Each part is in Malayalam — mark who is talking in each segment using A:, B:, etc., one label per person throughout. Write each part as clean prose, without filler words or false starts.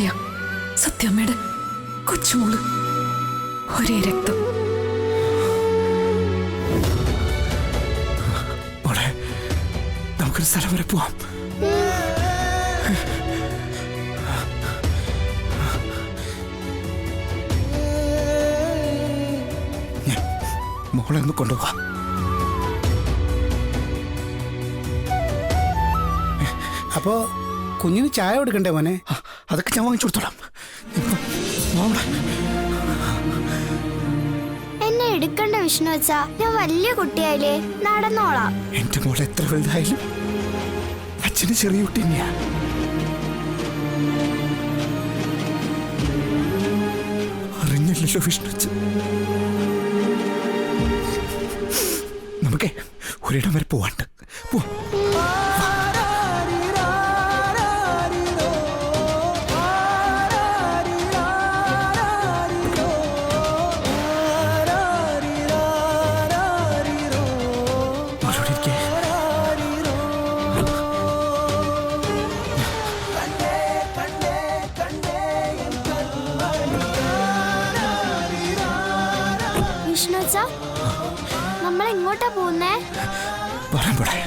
A: കുട്ടിയാ, സത്യമ്മയുടെ കൊച്ചുമോള്, ഒരേ രക്തം.
B: മോളെ, നമുക്കൊരു സ്ഥലം വരെ പോവാം. മോളെ ഒന്ന് കൊണ്ടുപോവാ.
C: അപ്പോ കുഞ്ഞിന് ചായ കൊടുക്കണ്ടേ മോനെ?
B: അതൊക്കെ ഞാൻ വാങ്ങിച്ചു കൊടുത്തോളാം.
D: എന്നെ എടുക്കണ്ട വിഷ്ണു വെച്ചാ, ഞാൻ വലിയ കുട്ടിയായില്ലേ, നടന്നോളാം.
B: എന്റെ മോളെ എത്ര വലുതായാലും അച്ഛന് ചെറിയ കുട്ടി തന്നെയാ. അറിഞ്ഞില്ലല്ലോ വിഷ്ണു. നമുക്കേ ഒരിടം വരെ പോവാണ്ട് പോവാം.
D: വിഷ്ണു വെച്ചാ, നമ്മൾ എങ്ങോട്ടാ പോകുന്നേ?
B: പറയാൻ പോടെ.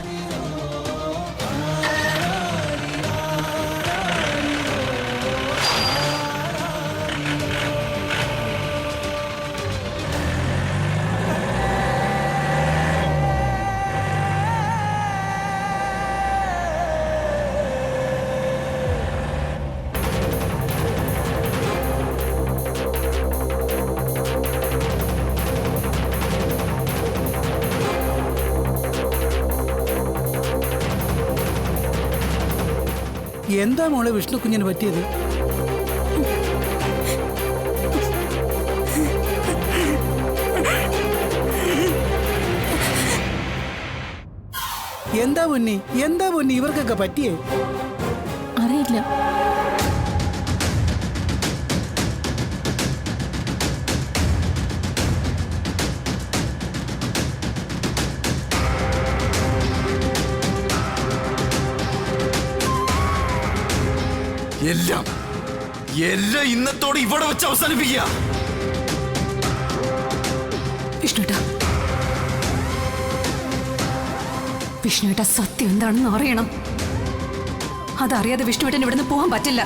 C: എന്താ മോളെ വിഷ്ണു കുഞ്ഞിന് പറ്റിയത്? എന്താ പൊന്നി ഇവർക്കൊക്കെ പറ്റിയേ?
A: അറിയില്ല.
B: എല്ലാം ഇന്നത്തോടെ ഇവിടെ വെച്ച് അവസാനിപ്പിക്കുക.
A: വിഷ്ണുവേട്ട സത്യം എന്താണെന്ന് അറിയണം. അതറിയാതെ വിഷ്ണുവേട്ടൻ ഇവിടുന്ന് പോകാൻ പറ്റില്ല.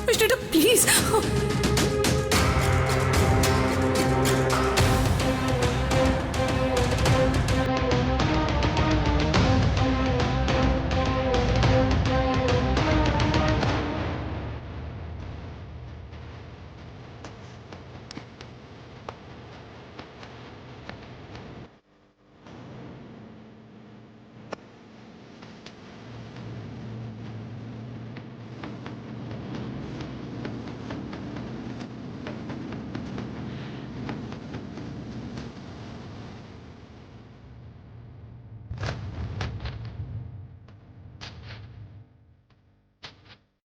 A: വിഷ്ണുവേട്ട പ്ലീസ്.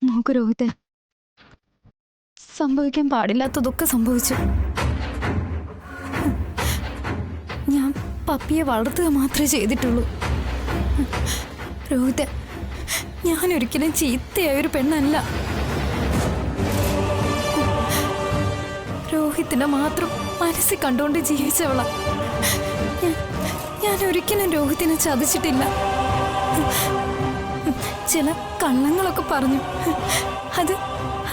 E: നോക്ക് രോഹിത്തെ, സംഭവിക്കാൻ പാടില്ലാത്തതൊക്കെ സംഭവിച്ചു. ഞാൻ പപ്പിയെ വളർത്തുക മാത്രമേ ചെയ്തിട്ടുള്ളൂ. രോഹിത്തെ, ഞാനൊരിക്കലും ചീത്തയായ ഒരു പെണ്ണല്ല. രോഹിത്തിനെ മാത്രം മനസ്സിൽ കണ്ടുകൊണ്ട് ജീവിച്ചവളാ. ഞാൻ ഒരിക്കലും രോഹിത്തിനെ ചതിച്ചിട്ടില്ല. ചില കള്ളങ്ങളൊക്കെ പറഞ്ഞു.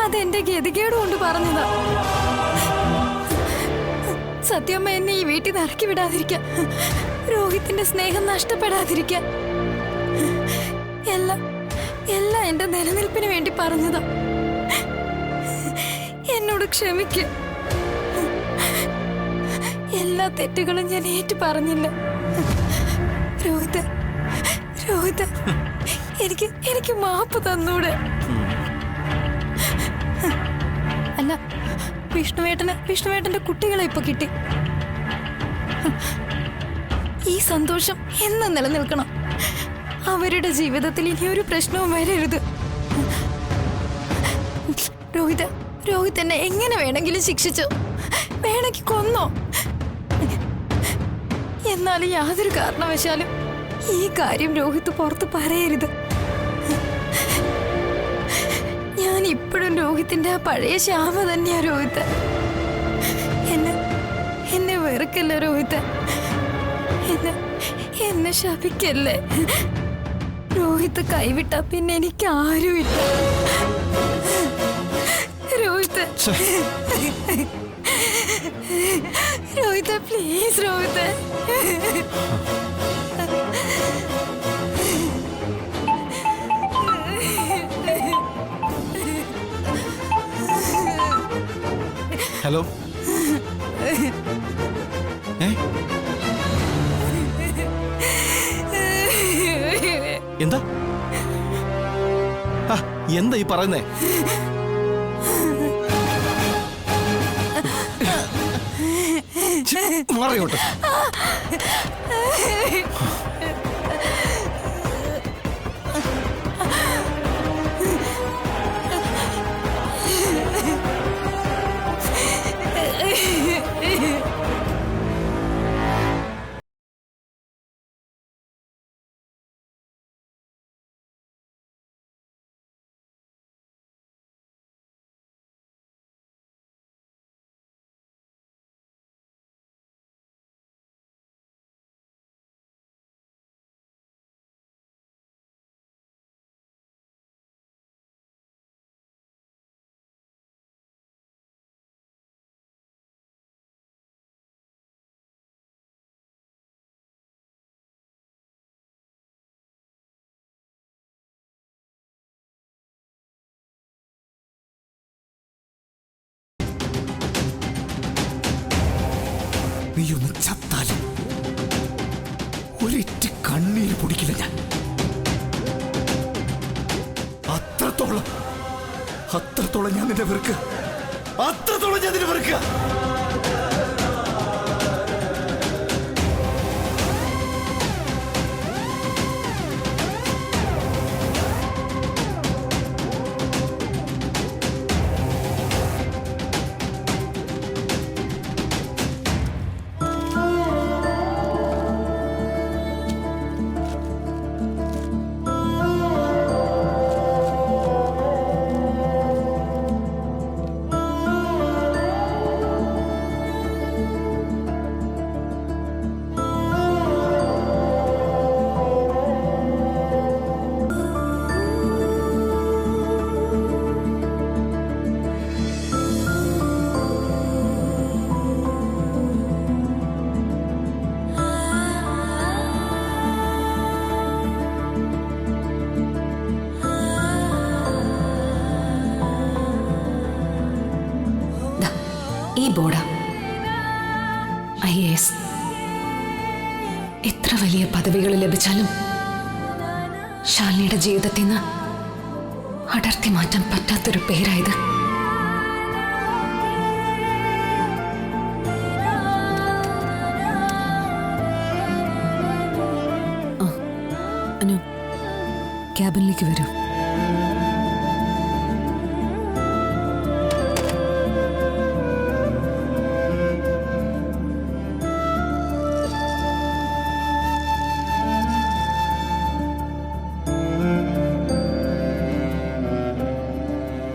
E: അതെന്റെ ഗതികേട് കൊണ്ട് പറഞ്ഞതാ. സത്യമ്മ എന്നെ ഈ വീട്ടിൽ നിന്ന് ഇറക്കി വിടാതിരിക്കാൻ, രോഹിത്തിന്റെ സ്നേഹം നഷ്ടപ്പെടാതിരിക്കാൻ, എല്ലാം എന്റെ നിലനിൽപ്പിന് വേണ്ടി പറഞ്ഞതാ. എന്നോട് ക്ഷമിക്ക്. എല്ലാ തെറ്റുകളും ഞാൻ ഏറ്റു പറഞ്ഞില്ല. രോഹിത്, എനിക്ക് മാപ്പ് തന്നൂടെ? അല്ല, വിഷ്ണുവേട്ടന്റെ കുട്ടികളെ ഇപ്പൊ കിട്ടി. ഈ സന്തോഷം എന്നും നിലനിൽക്കണം. അവരുടെ ജീവിതത്തിൽ ഇനി ഒരു പ്രശ്നവും വരരുത്. രോഹിത് എന്നെ എങ്ങനെ വേണമെങ്കിലും ശിക്ഷിച്ചു, വേണമെങ്കിൽ കൊന്നോ. എന്നാൽ യാതൊരു കാരണവശാലും ഈ കാര്യം രോഹിത് പുറത്ത് പറയരുത്. ഞാൻ ഇപ്പോഴും രോഹിത്തിന്റെ ആ പഴയ ശ്യാമ തന്നെയാ രോഹിത്. എന്നെ എന്നെ വെറുക്കല്ലേ രോഹിത്, എന്നെ ശപിക്കല്ലേ. രോഹിത് കൈവിട്ട പിന്നെ എനിക്ക് ആരുമില്ല. രോഹിത്, രോഹിത് പ്ലീസ് രോഹിത്.
B: ഹലോ. എന്താ എന്താ ഈ പറയുന്നേ? മാറിയോട്ടെ. നീ ഒന്ന് ചത്താലും ഒരിറ്റ് കണ്ണീര് പൊടിക്കില്ല ഞാൻ. അത്രത്തോളം ഞാൻ നിന്നെ വെറുക്കുക. അത്രത്തോളം ഞാൻ നിന്നെ വെറുക്കുക.
A: ഈ ബോർഡ് IAS. എത്ര വലിയ പദവികൾ ലഭിച്ചാലും ശാലിനിയുടെ ജീവിതത്തിൽ നിന്ന് അടർത്തി മാറ്റാൻ പറ്റാത്തൊരു പേരായത്. അനു, ക്യാബിനിലേക്ക് വരൂ.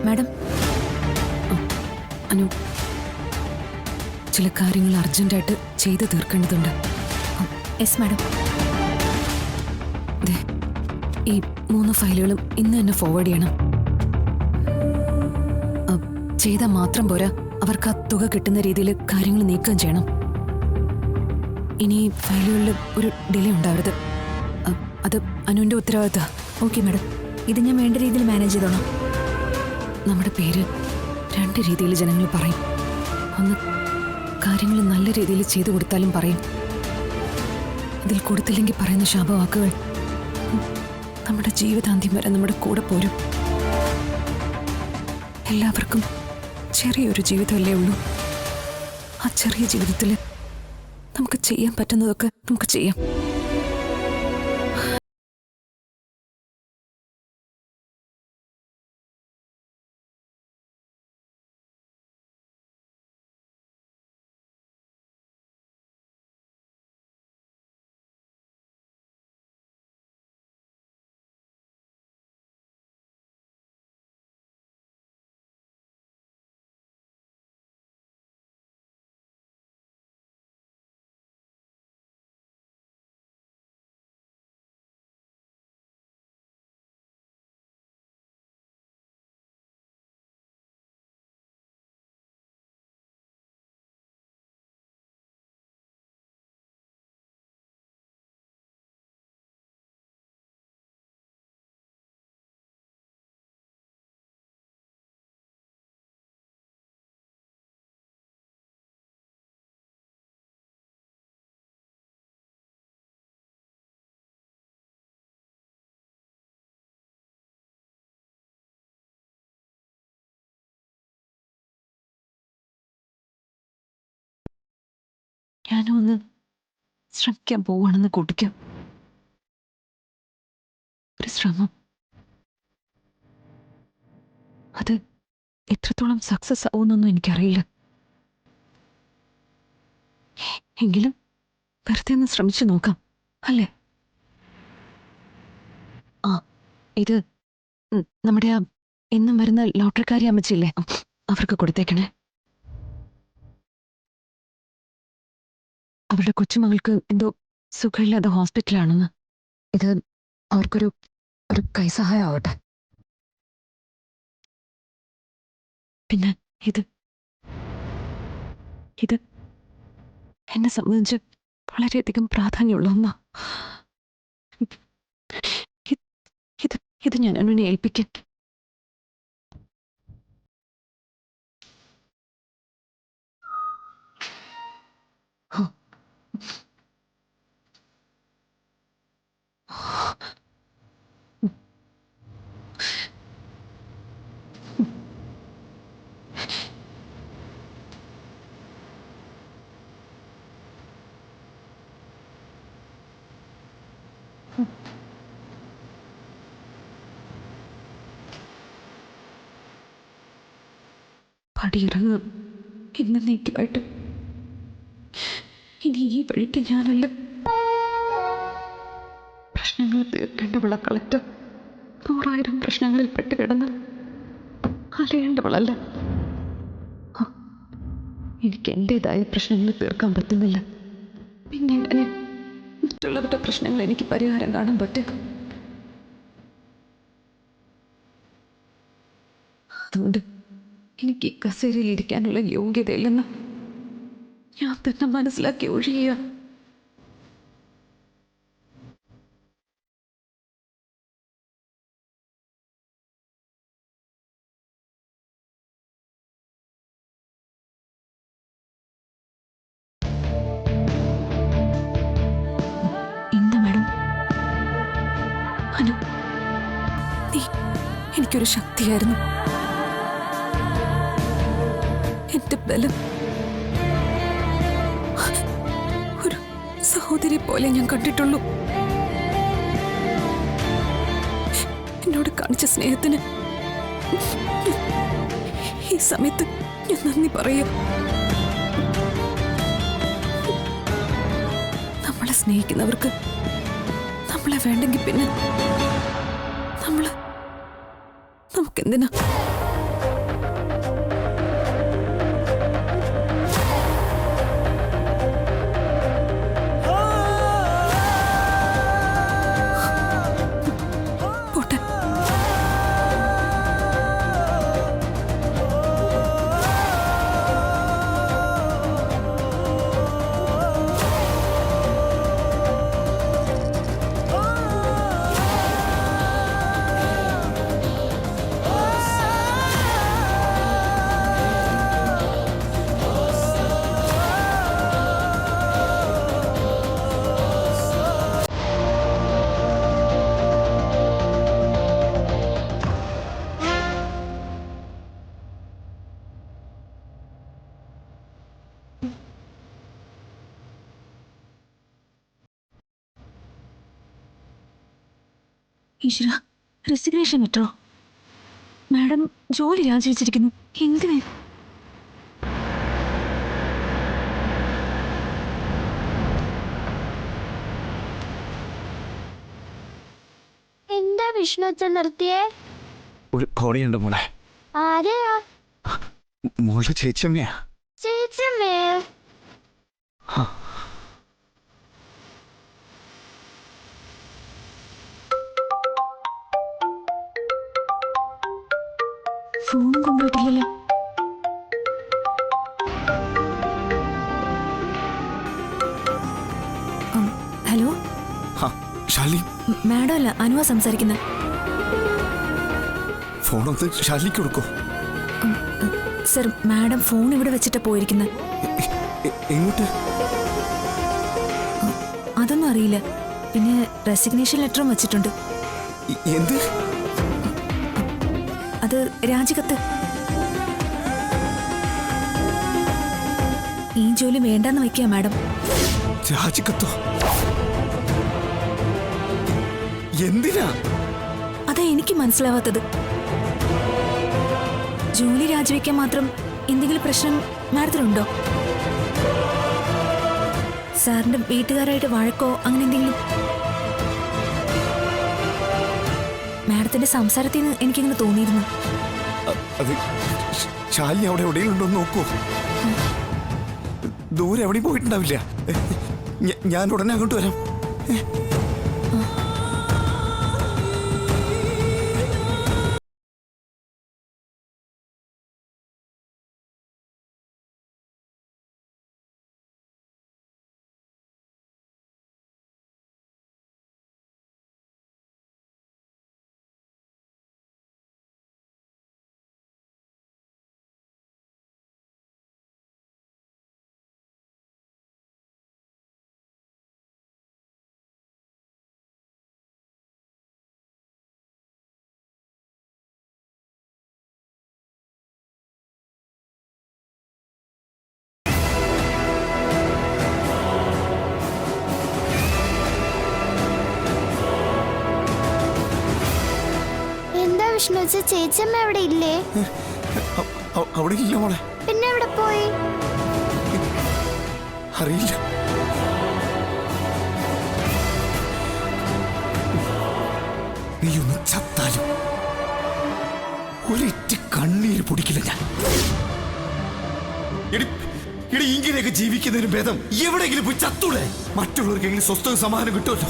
E: മാഡം,
A: അനു, ചില കാര്യങ്ങൾ അർജന്റായിട്ട് ചെയ്തു തീർക്കേണ്ടതുണ്ട്.
E: Yes madam.
A: ഈ 3 ഫയലുകളും ഇന്ന് തന്നെ ഫോർവേഡ് ചെയ്യണം. ചെയ്താൽ മാത്രം പോരാ, അവർക്ക് ആ തുക കിട്ടുന്ന രീതിയിൽ കാര്യങ്ങൾ നീക്കം ചെയ്യണം. ഇനി ഫയലുകളിൽ ഒരു ഡിലേ ഉണ്ടാവരുത്. അത് അനുവിന്റെ ഉത്തരവാദിത്തം.
E: ഓക്കെ മാഡം, ഇത് ഞാൻ വേണ്ട രീതിയിൽ മാനേജ് ചെയ്തോളാം.
A: നമ്മുടെ പേര് 2 രീതിയിൽ ജനങ്ങൾ പറയും. ഒന്ന്, കാര്യങ്ങൾ നല്ല രീതിയിൽ ചെയ്തു കൊടുത്താലും പറയും. ഇതിൽ കൊടുത്തില്ലെങ്കിൽ പറയുന്ന ശാപവാക്കുകൾ നമ്മുടെ ജീവിതാന്ത്യം വരെ നമ്മുടെ കൂടെ പോരും. എല്ലാവർക്കും ചെറിയൊരു ജീവിതമല്ലേ ഉള്ളൂ. ആ ചെറിയ ജീവിതത്തിൽ നമുക്ക് ചെയ്യാൻ പറ്റുന്നതൊക്കെ നമുക്ക് ചെയ്യാം. ഞാനൊന്ന് ശ്രമിക്കാൻ പോവാണെന്ന് കൂട്ടിക്കാം. ഒരു ശ്രമം. അത് എത്രത്തോളം സക്സസ് ആവുമെന്നൊന്നും എനിക്കറിയില്ല. എങ്കിലും വെറുതെ ഒന്ന് ശ്രമിച്ചു നോക്കാം, അല്ലേ? ആ, ഇത് നമ്മുടെ ആ എന്നും വരുന്ന ലോട്ടറിക്കാരി അമ്മച്ചില്ലേ, അവർക്ക് കൊടുത്തേക്കണേ. അവരുടെ കൊച്ചുമകൾക്ക് എന്തോ സുഖമില്ലാതെ ഹോസ്പിറ്റലാണെന്ന്. ഇത് അവർക്കൊരു കൈസഹായം ആവട്ടെ. പിന്നെ ഇത് എന്നെ സംബന്ധിച്ച് വളരെയധികം പ്രാധാന്യമുള്ള ഒന്നാ. ഇത് ഞാൻ അനുവിനെ ഏൽപ്പിക്കാൻ. പടിയിറങ്ങും എന്നേക്കുമായിട്ട്. ഇനി ഈ വഴിക്ക് ഞാനല്ല. പ്രശ്നങ്ങൾ തീർക്കേണ്ടവള കളക്ടർ 100,000 പ്രശ്നങ്ങളിൽ പെട്ടുകിടന്ന് അലയേണ്ടവളല്ല. എനിക്ക് എൻ്റെതായ പ്രശ്നങ്ങൾ തീർക്കാൻ പറ്റുന്നില്ല. പിന്നെ എങ്ങനെ മറ്റുള്ളവരുടെ പ്രശ്നങ്ങൾ എനിക്ക് പരിഹാരം കാണാൻ പറ്റും? അതുകൊണ്ട് എനിക്ക് കസേരയിൽ ഇരിക്കാനുള്ള യോഗ്യതയില്ലെന്ന് ഞാൻ തന്നെ മനസ്സിലാക്കി ഒഴിയുക. എന്താ മാഡം? അനു, നീ എനിക്കൊരു ശക്തിയായിരുന്നു. എന്റെ ബലം. ഒരു സഹോദരി പോലെ ഞാൻ കണ്ടിട്ടുള്ളൂ. എന്നോട് കാണിച്ച സ്നേഹത്തിന് ഈ സമയത്ത് ഞാൻ നന്ദി പറയാം. നമ്മളെ സ്നേഹിക്കുന്നവർക്ക് നമ്മളെ വേണ്ടെങ്കിൽ പിന്നെ നമുക്കെന്തിനാ? ഈശ്വര, റെസിഗ്നേഷൻ ലെറ്ററോ? മാഡം ജോലി രാജിവെച്ചിരിക്കുന്നു. എന്തിന്?
D: എന്താ വിഷ്ണു അച്ഛൻ നിർത്തിയേ?
B: ഒരു കോണിയുണ്ട് മോളെ.
D: ആരെയാ?
B: മോളുടെ ചേച്ചിയമ്മയാ.
D: ചേച്ചിയമ്മേ?
A: ഫോൺ കൊണ്ടുപോയിട്ടില്ലല്ലോ. ഹലോ,
B: ഷാലി.
A: മാഡം അല്ല, അനുവാ സംസാരിക്കുന്നത്.
B: ഫോണൊന്ന് ഷാലിക്ക് കൊടുക്കോ?
A: സർ, മാഡം ഫോൺ ഇവിടെ വെച്ചിട്ട് പോയിരിക്കുന്നത്.
B: എങ്ങോട്ട്?
A: അതൊന്നും അറിയില്ല. പിന്നെ റെസിഗ്നേഷൻ ലെറ്ററും വെച്ചിട്ടുണ്ട്.
B: എന്ത്?
A: അത് രാജിക്കത്ത്.
E: ഈ ജോലി വേണ്ടെന്ന് വെക്കുക മാഡം.
B: രാജിക്കത്തോ? എന്തിനാ?
E: അതാ എനിക്ക് മനസ്സിലാവാത്തത്. ജോലി രാജിവെക്കാൻ മാത്രം എന്തെങ്കിലും പ്രശ്നം മാഡത്തിനുണ്ടോ? സാറിന്റെ വീട്ടുകാരായിട്ട് വഴക്കോ അങ്ങനെ എന്തെങ്കിലും? മാഡത്തിന്റെ സംസാരത്തിൽ നിന്ന് എനിക്കിങ്ങനെ തോന്നിയിരുന്നു.
B: അത് ശാലിനി അവിടെ എവിടെയുണ്ടോ നോക്കൂ. ദൂരെ എവിടെയും പോയിട്ടുണ്ടാവില്ല. ഞാൻ ഉടനെ അങ്ങോട്ട് വരാം.
D: എന്താ വിഷ്ണു വെച്ച ചേച്ചിയമ്മ അവിടെ ഇല്ലേ?
B: അവിടെ ഇല്ല മോളെ.
D: പിന്നെ എവിടെ പോയി?
B: അറിയില്ല. നീ ഒന്ന് ചത്താലും ഒരിറ്റ് കണ്ണീര് പൊടിക്കില്ല ഞാൻ. ഇടി ഇങ്ങനെയൊക്കെ ജീവിക്കുന്നതിന് ഭേദം എവിടെയെങ്കിലും പോയി ചത്തൂടെ? മറ്റുള്ളവർക്കെങ്കിലും സ്വസ്ഥവും സമാധാനം കിട്ടുമല്ലോ.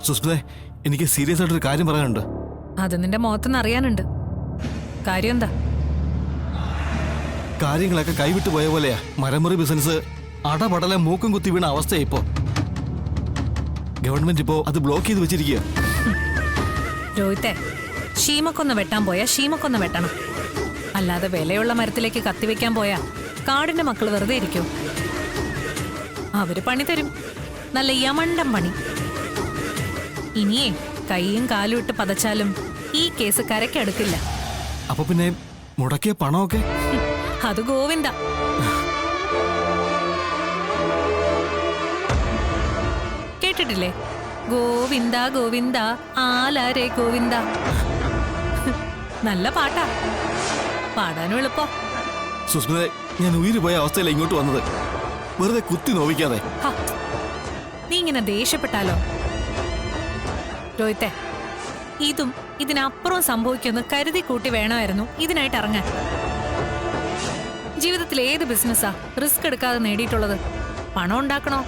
B: സുസ്മിതേ, എനിക്ക് സീരിയസ് ആയിട്ടൊരു കാര്യം പറയാനുണ്ട്.
E: അത് നിന്റെ മുഖത്തുനിന്ന് അറിയാനുണ്ട്. കാര്യം എന്താ?
B: കാര്യങ്ങളൊക്കെ കൈവിട്ടു പോയ പോലെയാ. മരമുറി ബിസിനസ് അടപടലെ മൂക്കും കുത്തി വീണ അവസ്ഥയാ ഇപ്പോ. ഗവൺമെന്റ് ഇപ്പോ അത് ബ്ലോക്ക് ചെയ്ത് വെച്ചിരിക്കുക.
E: രോഹിത്തെ, ഷീമക്കൊന്ന് വെട്ടാൻ പോയാ ഷീമക്കൊന്ന് വെട്ടണം. അല്ലാതെ വിലയുള്ള മരത്തിലേക്ക് കത്തിവെക്കാൻ പോയാ കാടിന്റെ മക്കൾ വെറുതെ ഇരിക്കും. അവര് പണി തരും, നല്ല യമണ്ടം പണി. ഇനിയേ കൈയും കാലും ഇട്ട് പതച്ചാലും ഈ കേസ് കരയ്ക്കടുക്കില്ല.
B: അപ്പൊ പിന്നെ മുടക്കിയ പണമൊക്കെ?
E: അത് ഗോവിന്ദ. കേട്ടിട്ടില്ലേ? ഗോവിന്ദ ഗോവിന്ദ ആലാരേ ഗോവിന്ദ. നല്ല പാട്ടാ, പാടാനും എളുപ്പോ.
B: സുസ്മിത, ഞാൻ ഉയിര് പോയ അവസ്ഥയില ഇങ്ങോട്ട് വന്നത്. വെറുതെ കുത്തി നോവിക്കാതെ.
E: നീ ഇങ്ങനെ ദേഷ്യപ്പെട്ടാലോ? രോഹിത്തെ, ഇതും ഇതിനപ്പുറം സംഭവിക്കുമെന്ന് കരുതി കൂട്ടി വേണമായിരുന്നു ഇതിനായിട്ട് ഇറങ്ങാൻ. ജീവിതത്തിൽ ഏത് ബിസിനസ്സാ റിസ്ക് എടുക്കാതെ നേടിയിട്ടുള്ളത്? പണം ഉണ്ടാക്കണോ?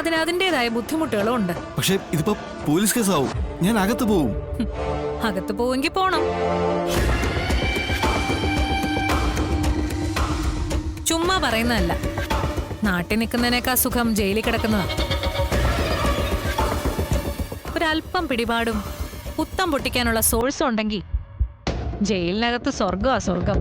E: അതിന് അതിൻ്റെതായ ബുദ്ധിമുട്ടുകളും ഉണ്ട്.
B: പക്ഷെ ഇതിപ്പോ പോലീസ് കേസാവും, ഞാൻ അകത്ത് പോവും.
E: അകത്ത് പോവെങ്കിൽ പോണം. ചുമ്മാ പറയുന്നതല്ല, നാട്ടിൽ നിൽക്കുന്നതിനേക്കാൾ സുഖം ജയിലിൽ കിടക്കുന്നതാ. ഒരല്പം പിടിപാടും പുത്തം പൊട്ടിക്കാനുള്ള സോഴ്സും ഉണ്ടെങ്കിൽ ജയിലിനകത്ത് സ്വർഗമാ സ്വർഗം.